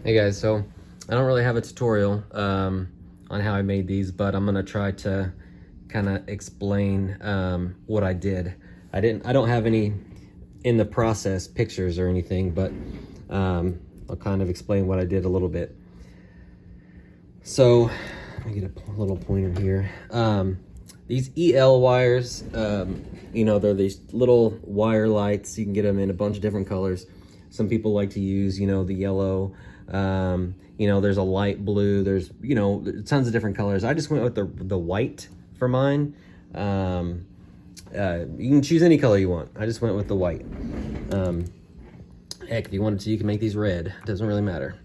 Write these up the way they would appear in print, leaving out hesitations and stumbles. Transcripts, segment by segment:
Hey guys, so I don't really have a tutorial on how I made these, but I'm gonna try to kind of explain what I did. I don't have any in the process pictures or anything, but I'll kind of explain what I did a little bit. So let me get a little pointer here. These EL wires, they're these little wire lights. You can get them in a bunch of different colors. Some people like to use, the yellow. There's a light blue. There's, tons of different colors. I just went with the white for mine. You can choose any color you want. I just went with the white. Heck, if you wanted to, you can make these red. It doesn't really matter.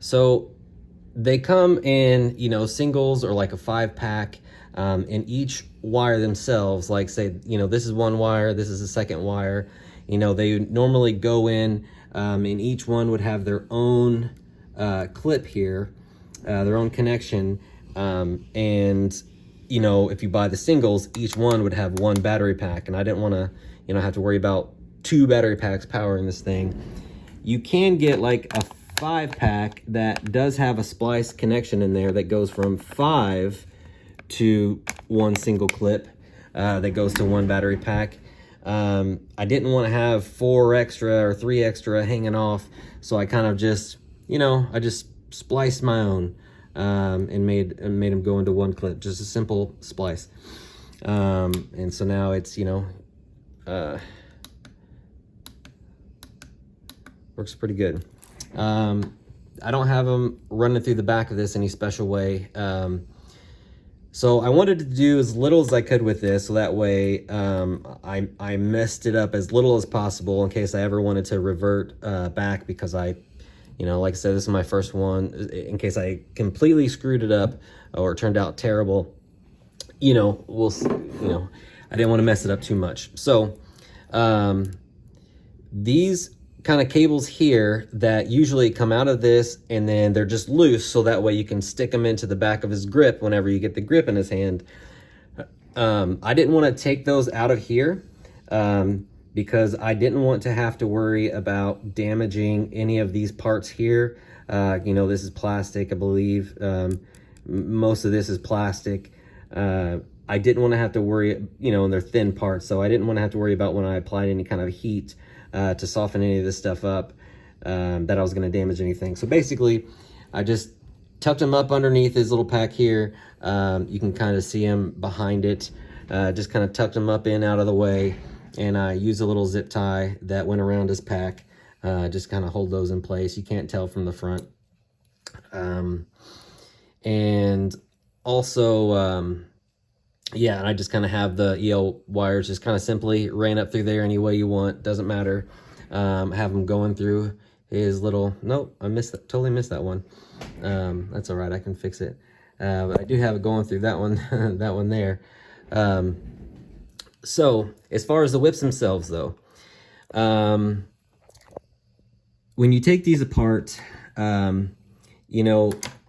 So they come in, singles or like a 5-pack, and each wire themselves, like say, this is one wire, this is the second wire, they normally go in, and each one would have their own clip here, their own connection, and if you buy the singles, each one would have one battery pack, and I didn't want to, have to worry about 2 battery packs powering this thing. You can get like a 5-pack that does have a splice connection in there that goes from 5 to one single clip that goes to one battery pack. I didn't want to have 4 extra or 3 extra hanging off, so I kind of just, I just spliced my own and made them go into one clip, just a simple splice. And so now it's, works pretty good. I don't have them running through the back of this any special way. So I wanted to do as little as I could with this, so that way I messed it up as little as possible in case I ever wanted to revert back, because like I said, this is my first one. In case I completely screwed it up or it turned out terrible, I didn't want to mess it up too much. So these kind of cables here that usually come out of this, and then they're just loose, so that way you can stick them into the back of his grip whenever you get the grip in his hand. I didn't want to take those out of here because I didn't want to have to worry about damaging any of these parts here. This is plastic, I believe. Most of this is plastic. I didn't want to have to worry, and they're thin parts, so I didn't want to have to worry about when I applied any kind of heat to soften any of this stuff up, that I was going to damage anything. So basically, I just tucked them up underneath his little pack here. You can kind of see him behind it. Just kind of tucked them up in out of the way, and I used a little zip tie that went around his pack. Just kind of hold those in place. You can't tell from the front. And also, yeah, and I just kind of have the EL wires just kind of simply ran up through there any way you want. Doesn't matter. Have them going through his little, nope, I totally missed that one. That's all right, I can fix it. But I do have it going through that one, that one there. So as far as the whips themselves though, when you take these apart,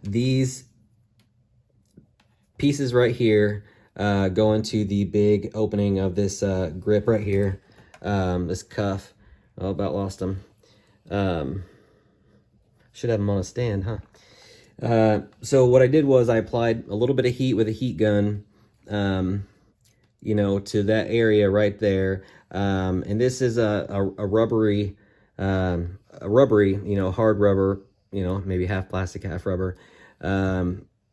these pieces right here, go into the big opening of this grip right here, this cuff. Oh, about lost them. Should have them on a stand, huh? So what I did was I applied a little bit of heat with a heat gun, to that area right there. And this is a rubbery, hard rubber, maybe half plastic, half rubber,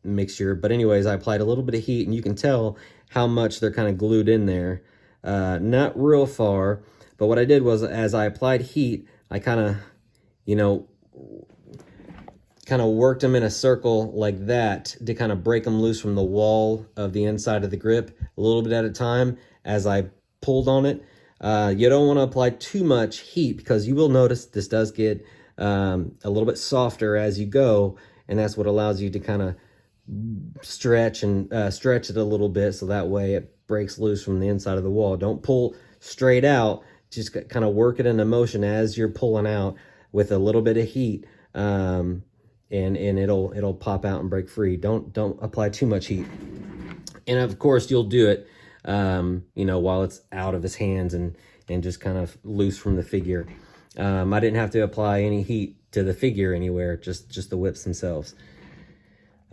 mixture. But anyways, I applied a little bit of heat, and you can tell how much they're kind of glued in there. Not real far, but what I did was, as I applied heat, I kind of worked them in a circle like that to kind of break them loose from the wall of the inside of the grip a little bit at a time as I pulled on it. You don't want to apply too much heat, because you will notice this does get a little bit softer as you go, and that's what allows you to kind of stretch it a little bit, so that way it breaks loose from the inside of the wall. Don't pull straight out, just kind of work it into motion as you're pulling out with a little bit of heat, and it'll pop out and break free. Don't apply too much heat, and of course you'll do it while it's out of his hands and just kind of loose from the figure. I didn't have to apply any heat to the figure anywhere, just the whips themselves.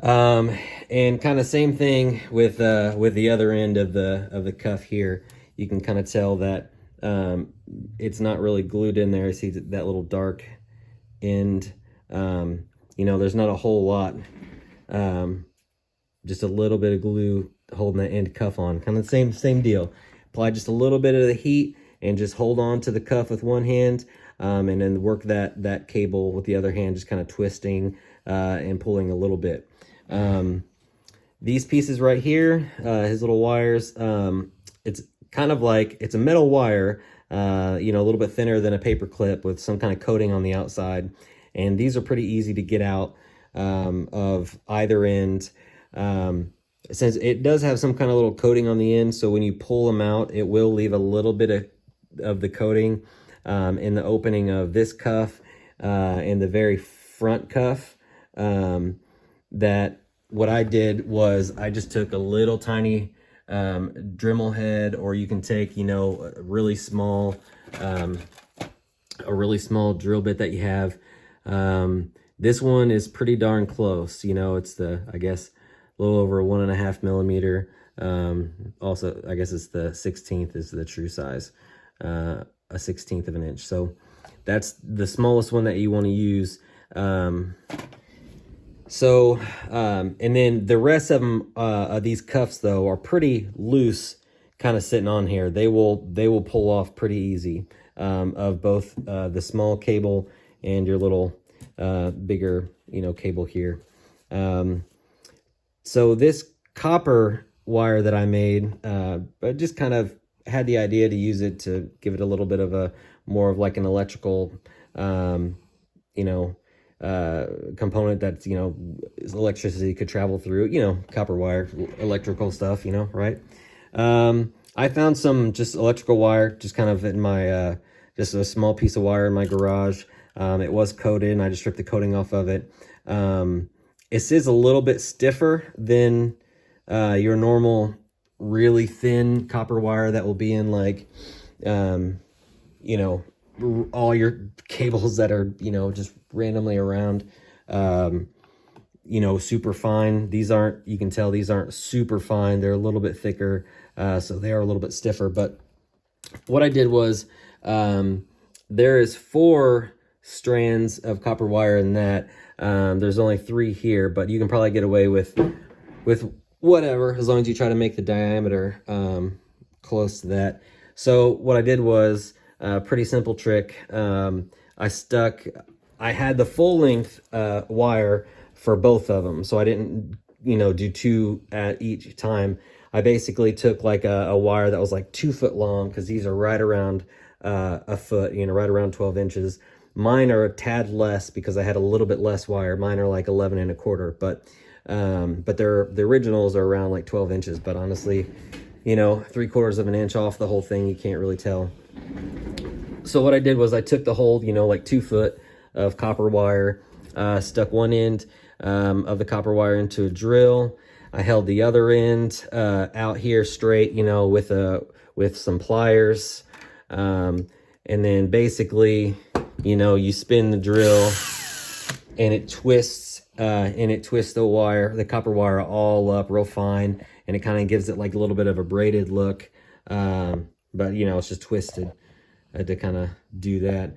And kind of same thing with the other end of the cuff here. You can kind of tell that it's not really glued in there. See that little dark end. You know, there's not a whole lot. Just a little bit of glue holding that end cuff on. Kind of the same deal. Apply just a little bit of the heat and just hold on to the cuff with one hand, and then work that cable with the other hand, just kind of twisting and pulling a little bit. These pieces right here, his little wires, it's kind of like, it's a metal wire, you know, a little bit thinner than a paper clip with some kind of coating on the outside. And these are pretty easy to get out of either end. Since it does have some kind of little coating on the end, so when you pull them out, it will leave a little bit of the coating in the opening of this cuff and the very front cuff. That what I did was I just took a little tiny Dremel head, or you can take, you know, a really small drill bit that you have. This one is pretty darn close. You know, it's I guess a little over 1.5 millimeter. Also, I guess it's the 16th is the true size, a 16th of an inch. So that's the smallest one that you want to use. And then the rest of them, these cuffs though, are pretty loose, kind of sitting on here. They will pull off pretty easy, of both the small cable and your little bigger, you know, cable here. So this copper wire that I made, I just kind of had the idea to use it to give it a little bit of more of like an electrical, you know, component that's, you know, electricity could travel through, you know, copper wire, electrical stuff, you know, right? I found some just electrical wire, just kind of in my, just a small piece of wire in my garage. It was coated, and I just stripped the coating off of it. It is a little bit stiffer than your normal really thin copper wire that will be in like, you know, all your cables that are, you know, just randomly around, you know, super fine. These aren't, you can tell these aren't super fine. They're a little bit thicker, so they are a little bit stiffer. But what I did was, there is 4 strands of copper wire in that. There's only 3 here, but you can probably get away with whatever, as long as you try to make the diameter close to that. So what I did was a pretty simple trick. I had the full length wire for both of them, so I didn't, you know, do 2 at each time. I basically took like a wire that was like 2 foot long, because these are right around a foot, you know, right around 12 inches. Mine are a tad less because I had a little bit less wire. Mine are like 11 1/4, but the originals are around like 12 inches. But honestly, you know, 3/4 of an inch off the whole thing, you can't really tell. So what I did was I took the whole, you know, like 2 foot of copper wire, stuck one end of the copper wire into a drill. I held the other end out here straight, you know, with some pliers, and then basically, you know, you spin the drill and it twists the wire, the copper wire, all up real fine, and it kind of gives it like a little bit of a braided look, but you know, it's just twisted to kind of do that.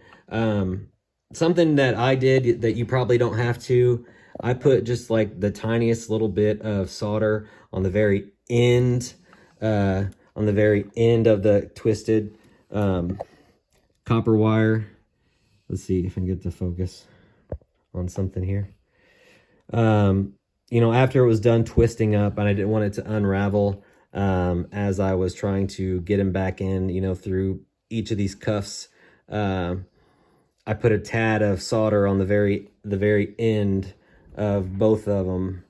Something that I did that you probably don't have to, I put just like the tiniest little bit of solder on the very end, of the twisted copper wire. Let's see if I can get the focus on something here. You know, after it was done twisting up, and I didn't want it to unravel as I was trying to get him back in, you know, through each of these cuffs, I put a tad of solder on the very end of both of them,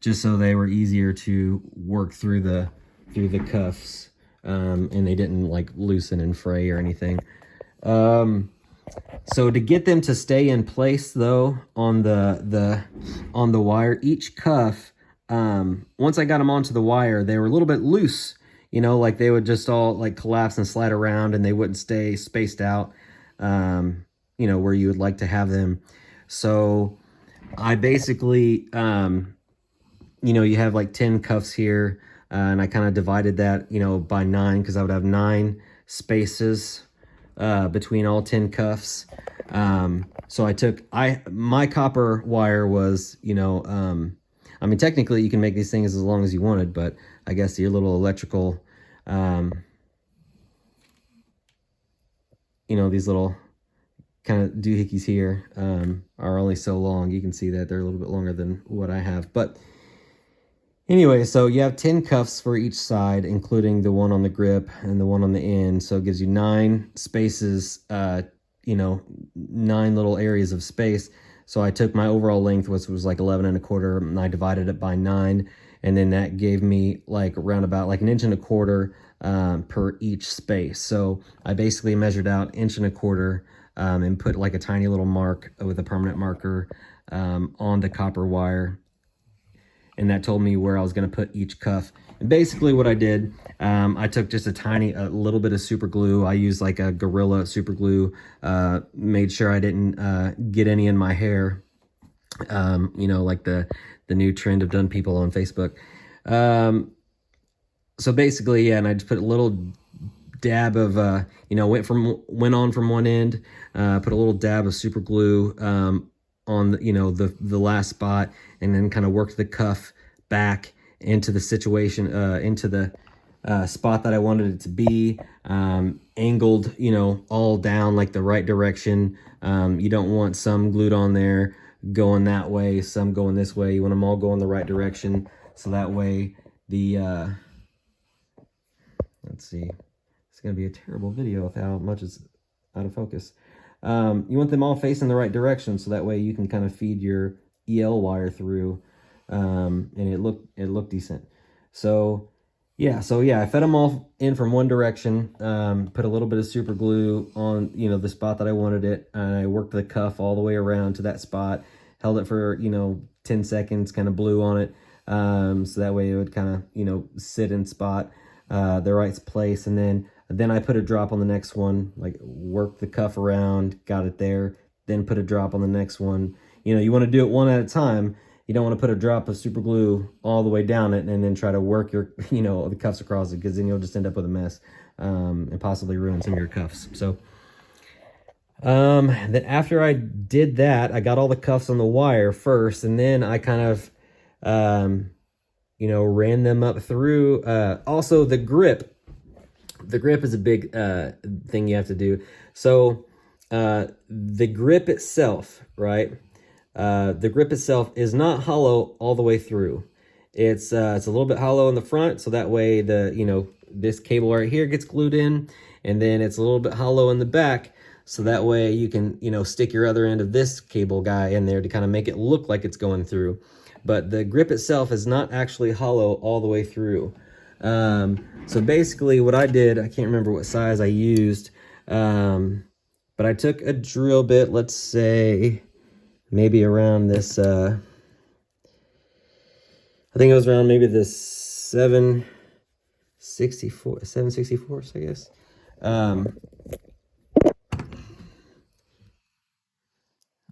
just so they were easier to work through the cuffs, and they didn't like loosen and fray or anything. So to get them to stay in place though, on the wire, each cuff, once I got them onto the wire, they were a little bit loose, you know, like they would just all like collapse and slide around and they wouldn't stay spaced out, you know, where you would like to have them. So I basically, you know, you have like 10 cuffs here, and I kind of divided that, you know, by 9 because I would have 9 spaces between all 10 cuffs. So I took, my copper wire was, you know, I mean, technically you can make these things as long as you wanted, but I guess your little electrical, you know, these little kind of doohickeys here are only so long. You can see that they're a little bit longer than what I have. But anyway, so you have 10 cuffs for each side, including the one on the grip and the one on the end. So it gives you 9 spaces, you know, 9 little areas of space. So I took my overall length, which was like 11 and a quarter, and I divided it by 9. And then that gave me like around about like 1 and a quarter per each space. So I basically measured out 1 and a quarter and put like a tiny little mark with a permanent marker on the copper wire. And that told me where I was going to put each cuff. And basically what I did, I took just a little bit of super glue. I used like a Gorilla super glue, made sure I didn't get any in my hair, you know, like the new trend of done people on Facebook. So basically, yeah, and I just put a little dab of, you know, went on from one end, put a little dab of super glue on the, you know, the last spot, and then kind of worked the cuff back into the situation, into the spot that I wanted it to be, angled, you know, all down like the right direction. You don't want some glued on there going that way, some going this way. You want them all going the right direction, so that way the let's see, it's gonna be a terrible video with how much is out of focus. You want them all facing the right direction, so that way you can kind of feed your EL wire through, and it looked decent. So yeah, I fed them all in from one direction, put a little bit of super glue on, you know, the spot that I wanted it, and I worked the cuff all the way around to that spot, held it for, you know, 10 seconds, kind of blew on it, so that way it would kind of, you know, sit in spot, the right place, and then I put a drop on the next one, like worked the cuff around, got it there, then put a drop on the next one. You know, you want to do it one at a time. You don't want to put a drop of super glue all the way down it and then try to work your, you know, the cuffs across it, because then you'll just end up with a mess, and possibly ruin some of your cuffs. So then after I did that, I got all the cuffs on the wire first, and then I kind of, you know, ran them up through. Also, the grip is a big thing you have to do. So the grip itself, right? The grip itself is not hollow all the way through. It's a little bit hollow in the front, so that way the, you know, this cable right here gets glued in, and then it's a little bit hollow in the back, so that way you can, you know, stick your other end of this cable guy in there to kind of make it look like it's going through. But the grip itself is not actually hollow all the way through. So basically what I did, I can't remember what size I used, but I took a drill bit, let's say maybe around this, I think it was around maybe this 7/64, I guess.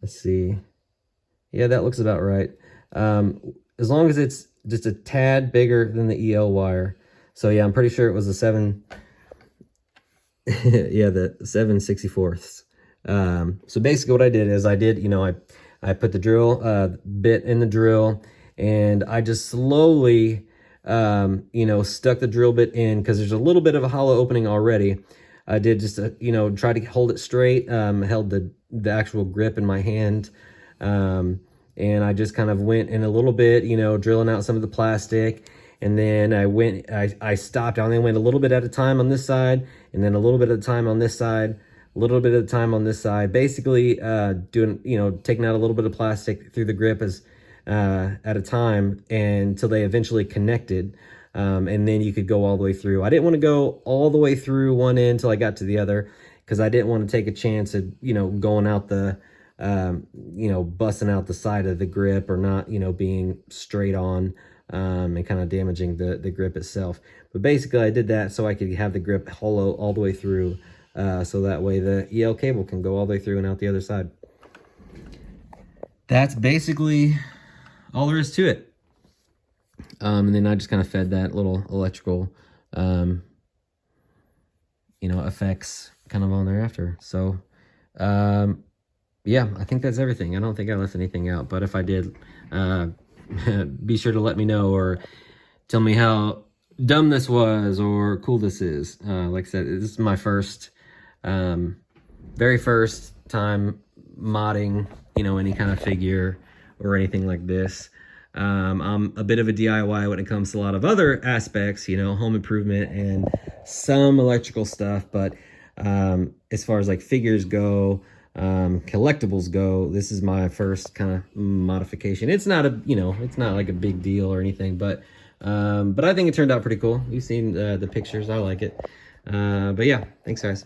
Let's see. Yeah, that looks about right. As long as it's just a tad bigger than the EL wire. So yeah, I'm pretty sure it was a 7, yeah, the 7/64. So basically what I did is you know, I put the drill bit in the drill, and I just slowly, you know, stuck the drill bit in, because there's a little bit of a hollow opening already. I did just, you know, try to hold it straight, held the actual grip in my hand, and I just kind of went in a little bit, you know, drilling out some of the plastic. And then I stopped. I only went a little bit at a time on this side, and then a little bit at a time on this side, a little bit at a time on this side. Basically, doing, you know, taking out a little bit of plastic through the grip as at a time, and until they eventually connected. And then you could go all the way through. I didn't want to go all the way through one end until I got to the other, because I didn't want to take a chance of, you know, going out the, you know, busting out the side of the grip, or not, you know, being straight on and kind of damaging the grip itself. But basically I did that so I could have the grip hollow all the way through, so that way the EL cable can go all the way through and out the other side. That's basically all there is to it. And then I just kind of fed that little electrical, you know, effects kind of on there after. So, yeah, I think that's everything. I don't think I left anything out, but if I did, be sure to let me know, or tell me how dumb this was or cool this is. Like I said, this is my first, very first time modding, you know, any kind of figure or anything like this. I'm a bit of a DIY when it comes to a lot of other aspects, you know, home improvement and some electrical stuff, but as far as like figures go, collectibles go, this is my first kind of modification. It's not a, you know, it's not like a big deal or anything, but I think it turned out pretty cool. You've seen the pictures. I like it. But yeah, thanks guys.